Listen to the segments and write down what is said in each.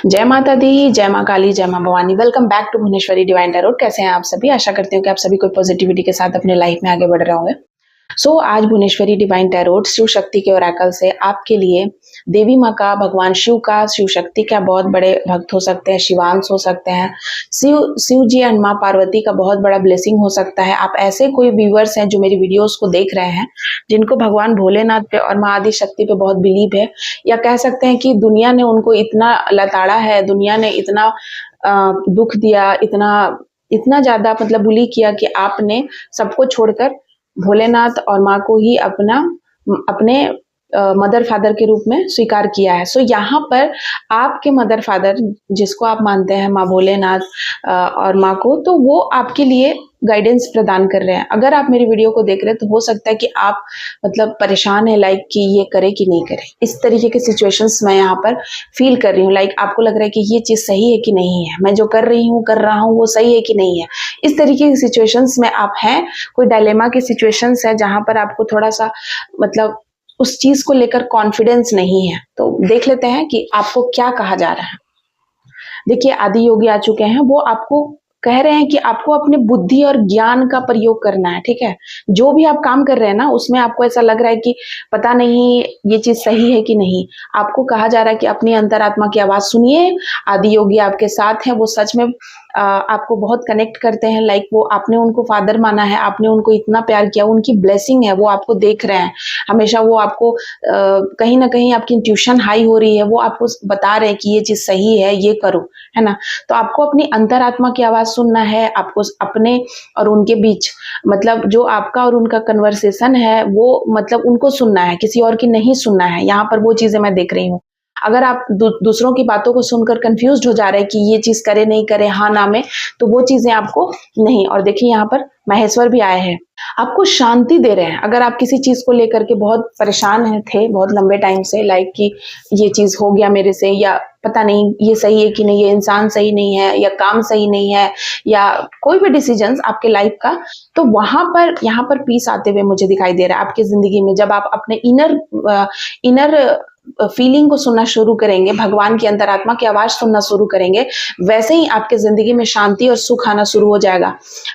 जय माता दी, जय माँ काली, जय माँ Bhavani. Welcome back to Bhuvaneshwari divine tarot. कैसे हैं आप सभी? आशा करती हूँ कि आप सभी कोई पॉजिटिविटी के साथ अपने लाइफ में आगे बढ़ रहे होंगे। आज भुवनेश्वरी डिवाइन टैरोट शिव शक्ति के ओरेकल से आपके लिए देवी माँ का, भगवान शिव का, शिव शक्ति का बहुत बड़े भक्त हो सकते हैं, शिवांश हो सकते हैं, शिव जी एंड माँ पार्वती का बहुत बड़ा ब्लेसिंग हो सकता है। आप ऐसे कोई व्यूअर्स हैं जो मेरी वीडियोस को देख रहे हैं, जिनको भगवान भोलेनाथ पे और माँ आदि शक्ति पे बहुत बिलीव है, या कह सकते हैं कि दुनिया ने उनको इतना लताड़ा है, दुनिया ने इतना दुख दिया, इतना ज्यादा मतलब बुली किया कि आपने सबको छोड़कर भोलेनाथ और माँ को ही अपने मदर फादर के रूप में स्वीकार किया है। यहाँ पर आपके मदर फादर, जिसको आप मानते हैं माँ भोलेनाथ और माँ को, तो वो आपके लिए गाइडेंस प्रदान कर रहे हैं। अगर आप मेरी वीडियो को देख रहे हैं तो हो सकता है कि आप मतलब परेशान है, लाइक कि ये करे कि नहीं करे। इस तरीके के सिचुएशंस मैं यहाँ पर फील कर रही हूँ। लाइक आपको लग रहा है कि ये चीज सही है कि नहीं है, मैं जो कर रहा हूँ वो सही है कि नहीं है। इस तरीके की सिचुएशंस में आप हैं, कोई डायलेमा की सिचुएशंस है जहां पर आपको थोड़ा सा मतलब उस चीज को लेकर कॉन्फिडेंस नहीं है। तो देख लेते हैं कि आपको क्या कहा जा रहा है। देखिए, आदि योगी आ चुके हैं, वो आपको कह रहे हैं कि आपको अपने बुद्धि और ज्ञान का प्रयोग करना है। ठीक है, जो भी आप काम कर रहे हैं ना, उसमें आपको ऐसा लग रहा है कि पता नहीं ये चीज सही है कि नहीं, आपको कहा जा रहा है कि अपनी अंतरात्मा की आवाज सुनिए। आदि योगी आपके साथ है, वो सच में आपको बहुत कनेक्ट करते हैं। लाइक वो, आपने उनको फादर माना है, आपने उनको इतना प्यार किया, उनकी ब्लेसिंग है, वो आपको देख रहे हैं हमेशा। वो आपको कहीं ना कहीं आपकी इंट्यूशन हाई हो रही है, वो आपको बता रहे हैं कि ये चीज सही है, ये करो, है ना। तो आपको अपनी अंतरात्मा की आवाज सुनना है। आपको अपने और उनके बीच मतलब जो आपका और उनका कन्वर्सेशन है, वो मतलब उनको सुनना है, किसी और की नहीं सुनना है। यहाँ पर वो चीजें मैं देख रही हूँ। अगर आप दूसरों की बातों को सुनकर कंफ्यूज्ड हो जा रहे हैं कि ये चीज करे नहीं करे, हाँ ना में, तो वो चीजें आपको नहीं। और देखिए, यहाँ पर महेश्वर भी आए हैं, आपको शांति दे रहे हैं। अगर आप किसी चीज को लेकर के बहुत परेशान थे बहुत लंबे टाइम से, लाइक कि ये चीज हो गया मेरे से, या पता नहीं ये सही है कि नहीं, ये इंसान सही नहीं है, या काम सही नहीं है, या कोई भी डिसीजंस आपके लाइफ का, तो वहां पर यहाँ पर पीस आते हुए मुझे दिखाई दे रहा है आपकी जिंदगी में। जब आप अपने इनर फीलिंग को सुनना शुरू करेंगे, भगवान की अंतरात्मा की आवाज सुनना शुरू करेंगे, वैसे ही आपके जिंदगी में शांति और सुख आना शुरू हो जाएगा।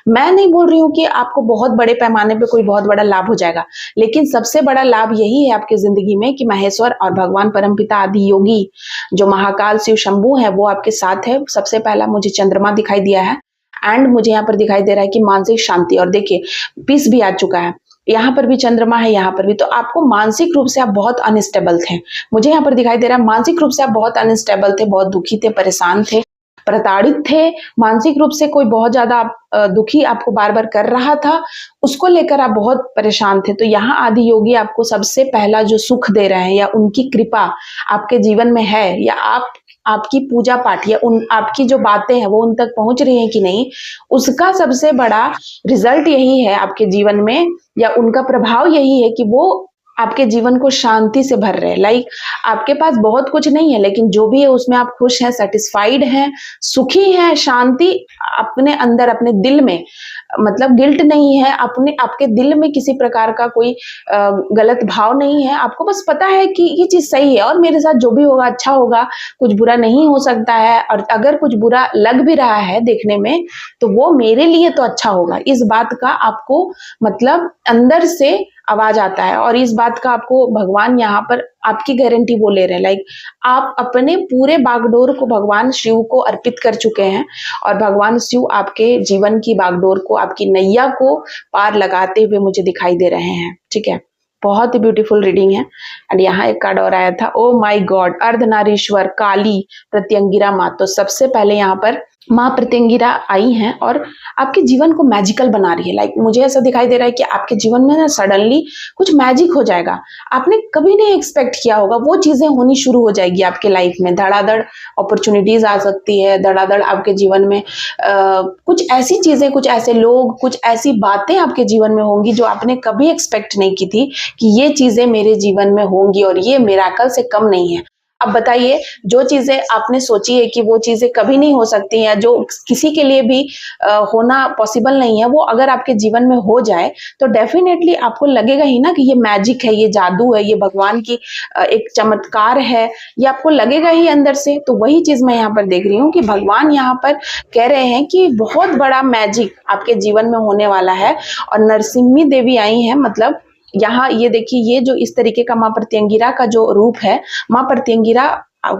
मैं नहीं बोल रही हूँ कि आपको बहुत बड़े पैमाने पे कोई बहुत बड़ा लाभ हो जाएगा, लेकिन सबसे बड़ा लाभ यही है आपकी जिंदगी में कि महेश्वर और भगवान परमपिता आदि योगी जो महाकाल शिव शंभू है, वो आपके साथ है। सबसे पहला मुझे चंद्रमा दिखाई दिया है, एंड मुझे यहाँ पर दिखाई दे रहा है कि मानसिक शांति। और देखिए, पीस भी आ चुका है, यहाँ पर भी चंद्रमा है, यहाँ पर भी। तो आपको मानसिक रूप से आप बहुत अनस्टेबल थे, मुझे यहाँ पर दिखाई दे रहा है। मानसिक रूप से आप बहुत अनस्टेबल थे, बहुत दुखी थे, परेशान थे, प्रताड़ित थे मानसिक रूप से। कोई बहुत ज्यादा दुखी आपको बार बार कर रहा था, उसको लेकर आप बहुत परेशान थे। तो यहाँ आदि योगी आपको सबसे पहला जो सुख दे रहे हैं, या उनकी कृपा आपके जीवन में है, या आपकी पूजा पाठ या आपकी जो बातें हैं वो उन तक पहुंच रही हैं कि नहीं, उसका सबसे बड़ा रिजल्ट यही है आपके जीवन में, या उनका प्रभाव यही है कि वो आपके जीवन को शांति से भर रहे हैं। लाइक आपके पास बहुत कुछ नहीं है, लेकिन जो भी है उसमें आप खुश हैं, सेटिस्फाइड हैं, सुखी हैं, शांति अपने अंदर, अपने दिल में, मतलब गिल्ट नहीं है, आपके दिल में किसी प्रकार का कोई गलत भाव नहीं है। आपको बस पता है कि ये चीज सही है और मेरे साथ जो भी होगा अच्छा होगा, कुछ बुरा नहीं हो सकता है, और अगर कुछ बुरा लग भी रहा है देखने में, तो वो मेरे लिए तो अच्छा होगा। इस बात का आपको मतलब अंदर से आवाज आता है, और इस बात का आपको भगवान यहाँ पर आपकी गारंटी वो ले रहे हैं। लाइक आप अपने पूरे बागडोर को भगवान शिव को अर्पित कर चुके हैं, और भगवान शिव आपके जीवन की बागडोर को, आपकी नैया को पार लगाते हुए मुझे दिखाई दे रहे हैं। ठीक है, बहुत ही ब्यूटीफुल रीडिंग है। एंड यहाँ एक कार्ड और आया था, ओ माय गॉड, अर्धनारीश्वर काली प्रत्यंगिरा माँ। तो सबसे पहले यहाँ पर माँ प्रत्यंगिरा आई हैं और आपके जीवन को मैजिकल बना रही है। लाइक मुझे ऐसा दिखाई दे रहा है कि आपके जीवन में ना सडनली कुछ मैजिक हो जाएगा, आपने कभी नहीं एक्सपेक्ट किया होगा, वो चीजें होनी शुरू हो जाएगी आपके लाइफ में। धड़ाधड़ अपॉर्चुनिटीज आ सकती है, धड़ाधड़ आपके जीवन में कुछ ऐसी चीजें, कुछ ऐसे लोग, कुछ ऐसी बातें आपके जीवन में होंगी जो आपने कभी एक्सपेक्ट नहीं की थी कि ये चीजें मेरे जीवन में होंगी, और ये मिरेकल से कम नहीं है। अब बताइए, जो चीजें आपने सोची है कि वो चीजें कभी नहीं हो सकती हैं, जो किसी के लिए भी होना पॉसिबल नहीं है, वो अगर आपके जीवन में हो जाए तो डेफिनेटली आपको लगेगा ही ना कि ये मैजिक है, ये जादू है, ये भगवान की एक चमत्कार है, ये आपको लगेगा ही अंदर से। तो वही चीज मैं यहाँ पर देख रही हूँ कि भगवान यहाँ पर कह रहे हैं कि बहुत बड़ा मैजिक आपके जीवन में होने वाला है। और नरसिम्ही देवी आई हैं, मतलब यहाँ ये देखिए, ये जो इस तरीके का माँ प्रत्यंगिरा का जो रूप है, माँ प्रत्यंगिरा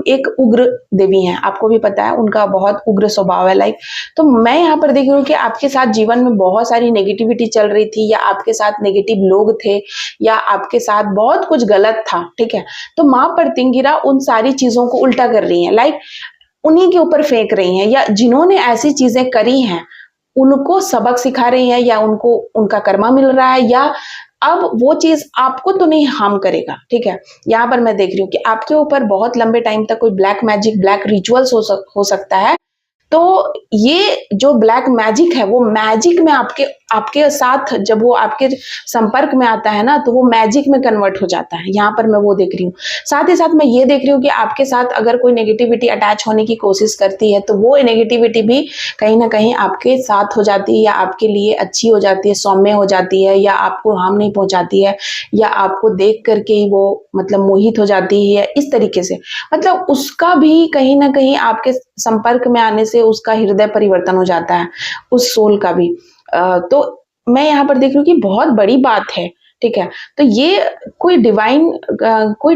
एक उग्र देवी हैं, आपको भी पता है उनका बहुत उग्र स्वभाव है। लाइक, तो मैं यहाँ पर देख रही हूँ कि आपके साथ जीवन में बहुत सारी नेगेटिविटी चल रही थी, या आपके साथ नेगेटिव लोग थे, या आपके साथ बहुत कुछ गलत था, ठीक है। तो माँ प्रत्यंगिरा उन सारी चीजों को उल्टा कर रही है, लाइक उन्हीं के ऊपर फेंक रही हैं, या जिन्होंने ऐसी चीजें करी हैं उनको सबक सिखा रही है, या उनको उनका कर्मा मिल रहा है, या अब वो चीज आपको तो नहीं हार्म करेगा, ठीक है। यहाँ पर मैं देख रही हूँ कि आपके ऊपर बहुत लंबे टाइम तक कोई ब्लैक मैजिक, ब्लैक रिचुअल्स हो सकता है। तो ये जो ब्लैक मैजिक है, वो मैजिक में आपके साथ जब वो आपके संपर्क में आता है ना, तो वो मैजिक में कन्वर्ट हो जाता है। यहाँ पर मैं वो देख रही हूँ। साथ ही साथ मैं ये देख रही हूँ कि आपके साथ अगर कोई नेगेटिविटी अटैच होने की कोशिश करती है, तो वो नेगेटिविटी भी कहीं ना कहीं आपके साथ हो जाती है, या आपके लिए अच्छी हो जाती है, सौम्य हो जाती है, या आपको हार्म नहीं पहुंचाती है, या आपको देख करके ही वो मतलब मोहित हो जाती है, इस तरीके से। मतलब उसका भी कहीं ना कहीं आपके संपर्क में आने से उसका हृदय परिवर्तन हो जाता है, उस सोल का भी। तो मैं यहाँ पर देख रही हूँ कि बहुत बड़ी बात है, ठीक है। तो ये कोई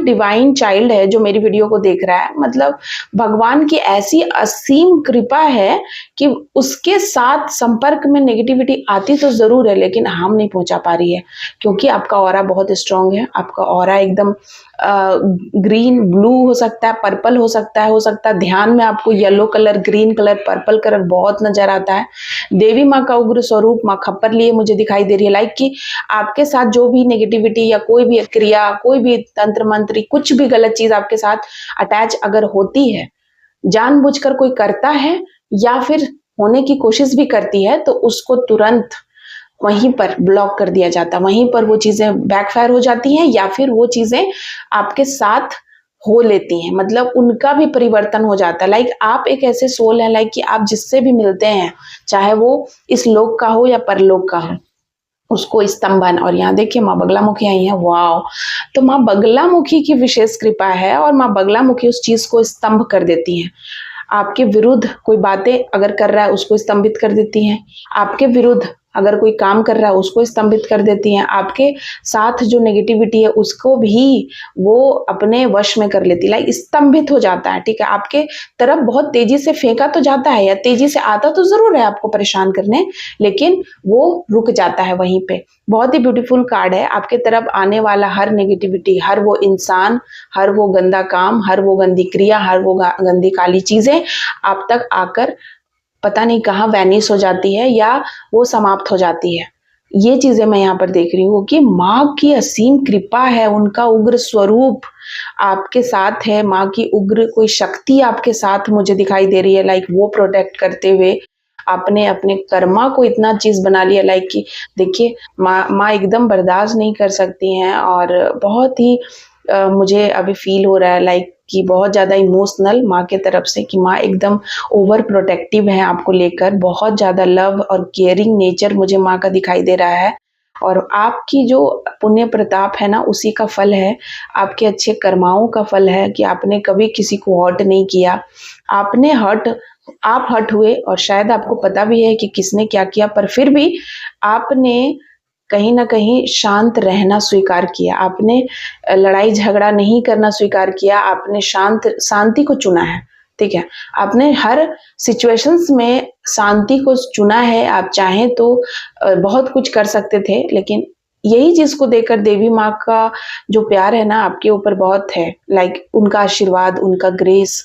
डिवाइन चाइल्ड है जो मेरी वीडियो को देख रहा है, मतलब भगवान की ऐसी असीम कृपा है कि उसके साथ संपर्क में नेगेटिविटी आती तो जरूर है, लेकिन हार्म नहीं पहुंचा पा रही है, क्योंकि आपका ऑरा बहुत स्ट्रांग है। आपका ऑरा एकदम ग्रीन ब्लू हो सकता है, पर्पल हो सकता है ध्यान में आपको yellow colour, green colour, purple colour बहुत नजर आता है। देवी माँ का उग्र स्वरूप माँ खप्पर लिए मुझे दिखाई दे रही है, लाइक कि आपके साथ जो भी नेगेटिविटी या कोई भी क्रिया, कोई भी तंत्र मंत्र, कुछ भी गलत चीज आपके साथ अटैच अगर होती है, जानबूझकर कोई करता है या फिर होने की कोशिश भी करती है, तो उसको तुरंत वहीं पर ब्लॉक कर दिया जाता है, वहीं पर वो चीजें बैकफायर हो जाती हैं, या फिर वो चीजें आपके साथ हो लेती हैं, मतलब उनका भी परिवर्तन हो जाता है। लाइक आप एक ऐसे सोल हैं, लाइक कि आप जिससे भी मिलते हैं, चाहे वो इस लोक का हो या परलोक का हो, उसको स्तंभन। और यहाँ देखिए माँ बगलामुखी आई है, वाह। तो माँ बगलामुखी की विशेष कृपा है, और माँ बगलामुखी उस चीज को स्तंभ कर देती हैं। आपके विरुद्ध कोई बातें अगर कर रहा है उसको स्तंभित कर देती हैं, आपके विरुद्ध अगर कोई काम कर रहा है उसको स्तंभित कर देती हैं, आपके साथ जो नेगेटिविटी है उसको भी वो अपने वश में कर लेती है, लाइक स्तंभित हो जाता है, ठीक है। आपके तरफ बहुत तेजी से फेंका तो जाता है, या तेजी से आता तो जरूर है आपको परेशान करने, लेकिन वो रुक जाता है वहीं पे। बहुत ही ब्यूटीफुल कार्ड है। आपके तरफ आने वाला हर नेगेटिविटी, हर वो इंसान, हर वो गंदा काम, हर वो गंदी क्रिया, हर वो गंदी काली चीजें आप तक आकर पता नहीं कहाँ वैनिश हो जाती है, या वो समाप्त हो जाती है। ये चीजें मैं यहाँ पर देख रही हूँ कि माँ की असीम कृपा है, उनका उग्र स्वरूप आपके साथ है, माँ की उग्र कोई शक्ति आपके साथ मुझे दिखाई दे रही है, लाइक वो प्रोटेक्ट करते हुए आपने अपने कर्मा को इतना चीज बना लिया, लाइक कि देखिए माँ एकदम बर्दाश्त नहीं कर सकती हैं, और बहुत ही मुझे अभी फील हो रहा है लाइक कि बहुत ज्यादा इमोशनल माँ के तरफ से, कि माँ एकदम ओवर प्रोटेक्टिव है आपको लेकर, बहुत ज्यादा लव और केयरिंग नेचर मुझे माँ का दिखाई दे रहा है। और आपकी जो पुण्य प्रताप है ना, उसी का फल है, आपके अच्छे कर्माओं का फल है कि आपने कभी किसी को हर्ट नहीं किया। आप हर्ट हुए, और शायद आपको पता भी है कि किसने क्या किया, पर फिर भी आपने कहीं ना कहीं शांत रहना स्वीकार किया, आपने लड़ाई झगड़ा नहीं करना स्वीकार किया, आपने शांति को चुना है, ठीक है। आपने हर सिचुएशंस में शांति को चुना है। आप चाहें तो बहुत कुछ कर सकते थे, लेकिन यही चीज को देखकर देवी माँ का जो प्यार है ना आपके ऊपर बहुत है, लाइक उनका आशीर्वाद, उनका ग्रेस।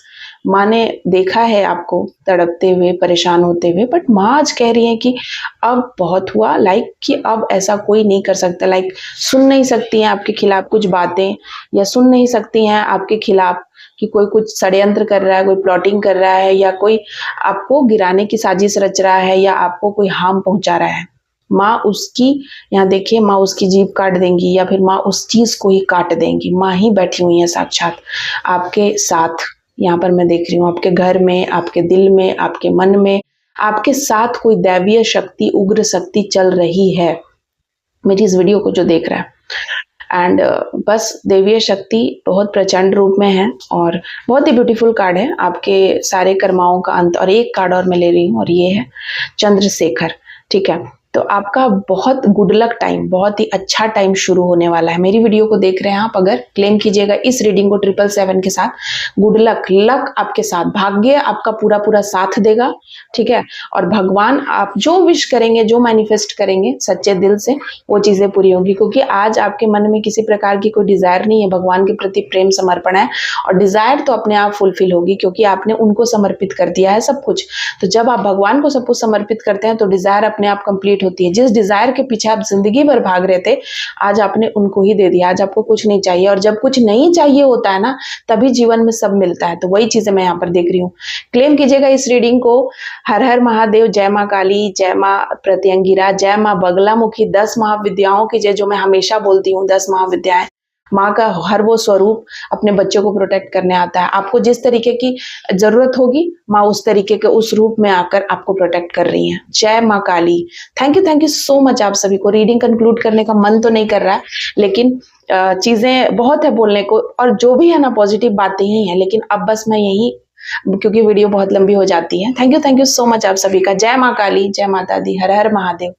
माँ ने देखा है आपको तड़पते हुए, परेशान होते हुए, बट माँ आज कह रही है कि अब बहुत हुआ, लाइक कि अब ऐसा कोई नहीं कर सकता, लाइक सुन नहीं सकती हैं आपके खिलाफ कुछ बातें, या सुन नहीं सकती हैं आपके खिलाफ कि कोई कुछ षड्यंत्र कर रहा है, कोई प्लॉटिंग कर रहा है, या कोई आपको गिराने की साजिश रच रहा है, या आपको कोई हार्म पहुंचा रहा है। माँ उसकी, यहाँ देखिए, माँ उसकी जीभ काट देंगी या फिर माँ उस चीज को ही काट देंगी। माँ ही बैठी हुई है साक्षात आपके साथ। यहाँ पर मैं देख रही हूँ आपके घर में, आपके दिल में, आपके मन में, आपके साथ कोई दैवीय शक्ति, उग्र शक्ति चल रही है मेरी इस वीडियो को जो देख रहा है। एंड बस दैवीय शक्ति बहुत प्रचंड रूप में है और बहुत ही ब्यूटीफुल कार्ड है, आपके सारे कर्माओं का अंत। और एक कार्ड और मैं ले रही हूँ और ये है चंद्रशेखर। ठीक है, तो आपका बहुत गुड लक टाइम, बहुत ही अच्छा टाइम शुरू होने वाला है। मेरी वीडियो को देख रहे हैं आप, अगर क्लेम कीजिएगा इस रीडिंग को 777 के साथ। गुड लक, लक आपके साथ, भाग्य आपका पूरा पूरा साथ देगा। ठीक है, और भगवान, आप जो विश करेंगे, जो मैनिफेस्ट करेंगे सच्चे दिल से, वो चीजें पूरी होंगी। क्योंकि आज आपके मन में किसी प्रकार की कोई डिजायर नहीं है, भगवान के प्रति प्रेम समर्पण है और डिजायर तो अपने आप फुलफिल होगी क्योंकि आपने उनको समर्पित कर दिया है सब कुछ। तो जब आप भगवान को सब कुछ समर्पित करते हैं तो डिजायर अपने आप कंप्लीट होती है। जिस डिजायर के पीछे आप जिंदगी भर भाग रहे थे, आज आपने उनको ही दे दिया। आज आपको कुछ नहीं चाहिए, और जब कुछ नहीं चाहिए होता है ना, तभी जीवन में सब मिलता है। तो वही चीजें मैं यहाँ पर देख रही हूँ। क्लेम कीजिएगा इस रीडिंग को। हर हर महादेव, जय माँ काली, जय माँ प्रत्यंगिरा, जय माँ बगलामुखी। 10 महाविद्याओं की जय, जो मैं हमेशा बोलती हूँ, 10 महाविद्याएं। माँ का हर वो स्वरूप अपने बच्चों को प्रोटेक्ट करने आता है। आपको जिस तरीके की जरूरत होगी, माँ उस तरीके के, उस रूप में आकर आपको प्रोटेक्ट कर रही हैं। जय माँ काली। थैंक यू सो मच आप सभी को। रीडिंग कंक्लूड करने का मन तो नहीं कर रहा है, लेकिन चीजें बहुत है बोलने को, और जो भी है ना, पॉजिटिव बातें ही हैं। लेकिन अब बस मैं यही, क्योंकि वीडियो बहुत लंबी हो जाती है। थैंक यू सो मच आप सभी का। जय माँ काली, जय माता दी, हर हर महादेव।